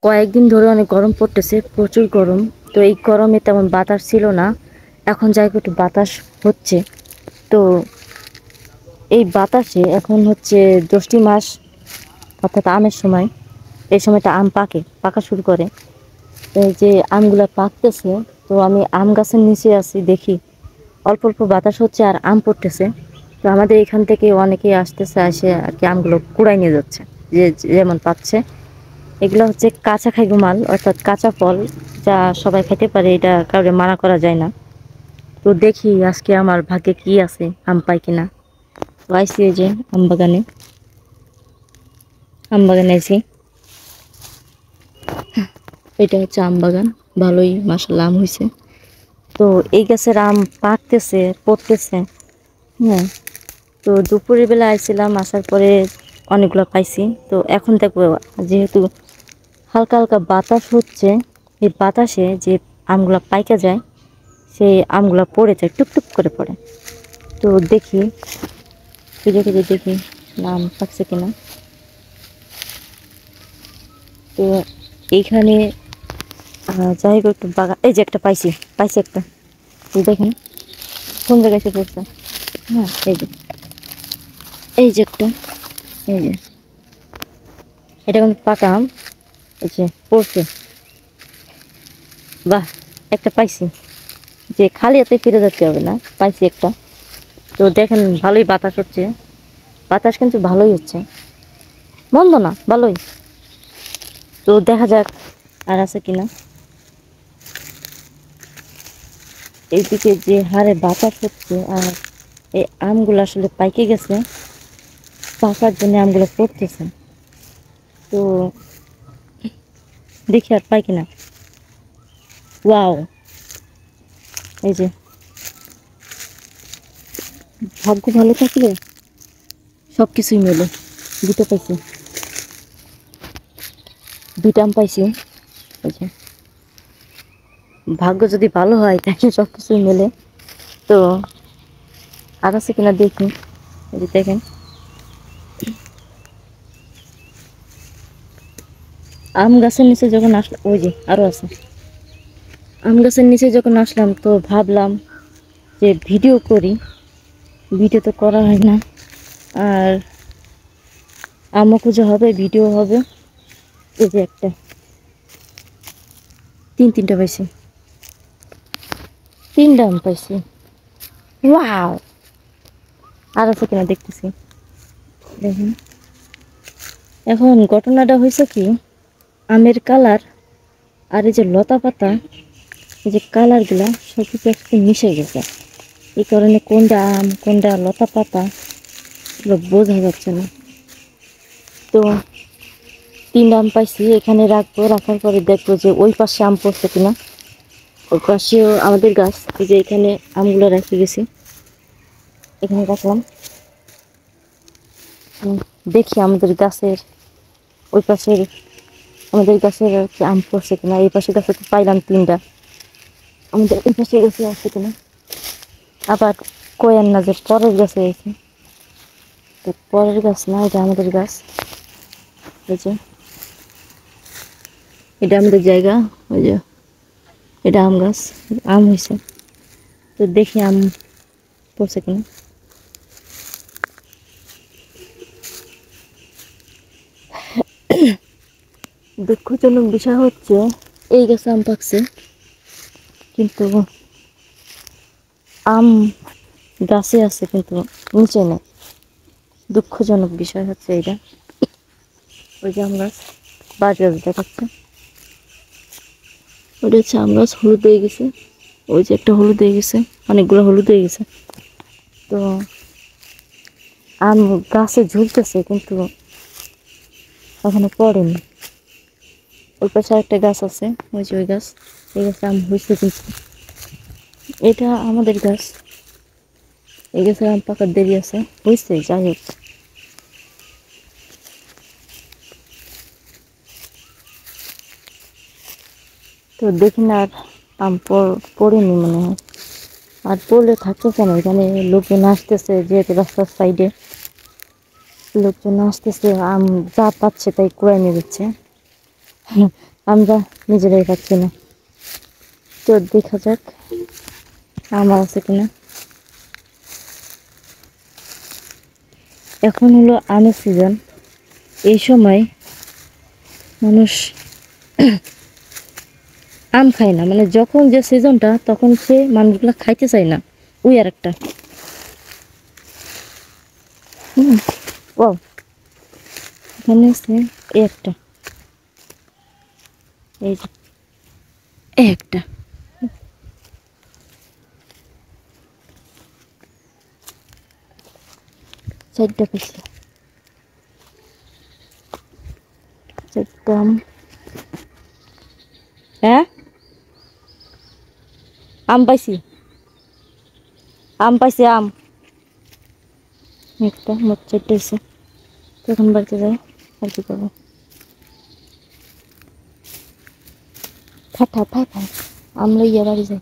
কয়েকদিন ধরে অনেক গরম পড়তেছে, প্রচুর গরম। তো এই গরমে তেমন বাতাস ছিল না, এখন যাই হোক একটু বাতাস হচ্ছে। তো এই বাতাসে এখন হচ্ছে জ্যৈষ্ঠ মাস, অর্থাৎ আমের সময়। এই সময়টা আম পাকা শুরু করে। এই যে আমগুলা পাকতেছে, তো আমি আম গাছের নিচে আছি, দেখি অল্প অল্প বাতাস হচ্ছে আর আম পড়তেছে। তো আমাদের এখান থেকে অনেকেই আসতেছে, আসে আর কি আমগুলো কুড়াই নিয়ে যাচ্ছে, যে যেমন পাচ্ছে। এগুলো হচ্ছে কাঁচা খাইগো মাল, অর্থাৎ কাঁচা ফল, যা সবাই খেতে পারে, এটা কাউকে মানা করা যায় না। তো দেখি আজকে আমার ভাগ্যে কি আছে, আম পাই কিনা। তো আইসি এই যে আম বাগানে আইসি। এটা হচ্ছে আম বাগান, ভালোই মাশাআল্লাহ আম হয়েছে। তো এই গাছের আম পাকতেছে, পড়তেছে। হ্যাঁ, তো দুপুরের বেলা আইছিলাম, আসার পরে অনেকগুলো পাইছি। তো এখন দেখবো, যেহেতু হালকা হালকা বাতাস হচ্ছে, এই বাতাসে যে আমগুলা পাইকা যায়, সেই আমগুলা পড়ে যায়, টুকটুক করে পড়ে। তো দেখি, খুঁজে খুঁজে দেখি আম পাকছে কিনা। তো এইখানে যাই হোক একটু বাগান, এই যে একটা পাইছি, পাইছি একটা। এই দেখেন কোন জায়গায় এসে পড়ছে। হ্যাঁ, এই যে একটা, এই যে এটা কিন্তু পাকা আম। এই যে পড়ছে, বাহ, একটা পাইছি। যে খালি হাতে ফিরে যেতে হবে না, পাইছি একটা। তো দেখেন ভালোই বাতাস হচ্ছে, বাতাস কিন্তু ভালোই হচ্ছে, মন্দ না, ভালোই। তো দেখা যাক আর আছে কিনা। এইদিকে যে হারে বাতাস হচ্ছে, আর এই আমগুলো আসলে পাইকে গেছে, পাকার জন্য আমগুলো পড়তেছে। তো দেখি আর পাই কিনা। ওয়াও, এই যে ভাগ্য ভালো থাকলে সব কিছুই মেলে। দুটো পাইছি, দুইটা আম পাইছি। এই যে ভাগ্য যদি ভালো হয় তাহলে সব কিছুই মেলে। তো আর আছে কিনা দেখি। এই যে দেখেন, আম গাছের নিচে যখন আসলাম, ওই যে আরো আছে। আম গাছের নিচে যখন আসলাম, তো ভাবলাম যে ভিডিও করি, ভিডিও তো করা হয় না। আর আমও খুঁজে হবে, ভিডিও হবে। এই যে একটা, তিনটা পাইছি, তিনটা আম পাইছি। ওয়াও, আর আছে কিনা দেখতেছি। দেখুন, এখন ঘটনাটা হয়েছে কি, আমের কালার আর এই যে লতা পাতা, এই যে কালার গুলা সব কিছু একসাথে মিশে গেছে। এই কারণে কোনটা আম কোনটা লতা পাতা এগুলো বোঝা যাচ্ছে না। তো তিনটা আম পাইছি, এখানে রাখবো, রাখার পরে দেখবো যে ওই পাশে আম পড়ছে কিনা। ওই পাশেও আমাদের গাছ, এই যে এখানে আমগুলো রেখে গেছি, এখানে রাখলাম। দেখি আমাদের গাছের ওই পাশের, আমাদের গাছের আর কি আম পড়ছে কিনা। এই পাশে গাছে তো পাইলাম তিনটা, আমাদের এই পাশে গাছে আছে কিনা। আবার কয়েন না যে পরের গাছে আছে, তো পরের গাছ না, এটা আমাদের গাছ। এই যে এটা আমাদের জায়গা, ওই যে এটা আম গাছ, আম হয়েছে। তো দেখি আম পড়ছে কিনা। দুঃখজনক বিষয় হচ্ছে এই গাছে আম পাকছে, কিন্তু আম গাছে আছে কিন্তু নিচে নেই। দুঃখজনক বিষয় হচ্ছে এইটা। ওই যে আম গাছ, বাজ গাছ দেখাচ্ছে, ওটা হচ্ছে আম গাছ, হলুদ হয়ে গেছে। ওই যে একটা হলুদ হয়ে গেছে, অনেকগুলো হলুদ হয়ে গেছে। তো আম গাছে ঝুলতেছে কিন্তু এখনো পড়েনি। ওই পাশে একটা গাছ আছে, ওই যে ওই গাছ, এই গাছে আম হয়েছে কিন্তু। এটা আমাদের গাছ, এই গাছের আম পাকার দেরি আছে, হয়েছে যাই হোক। তো দেখি না আর আম পড়েনি মনে হয়। আর পড়লে থাকতো কেন, এখানে লোকজন আসতেছে, যেহেতু রাস্তার সাইডে লোকজন আসতেছে, আম যা পাচ্ছে তাই কুড়াই নিয়ে দিচ্ছে। আমরা নিজেরাই পাচ্ছি না। তো দেখা যাক আমার আছে কিনা। এখন হলো আমের সিজন। এই সময় মানুষ আম খায় না, মানে যখন যে সিজনটা তখন সে মানুষগুলা খাইতে চায় না। ওই আর একটা ও এখানে আছে এই একটা, এই যে এই একটা, 4টা পিস, 4টা আম। হ্যাঁ আম পাইছি, আম পাইছি, আম একটা, মোট 4টা হয়েছে। তখন বাড়িতে যাই আর কি করবো। ফাটা ফাই ফাই আম লইয়া বাড়ি যাই।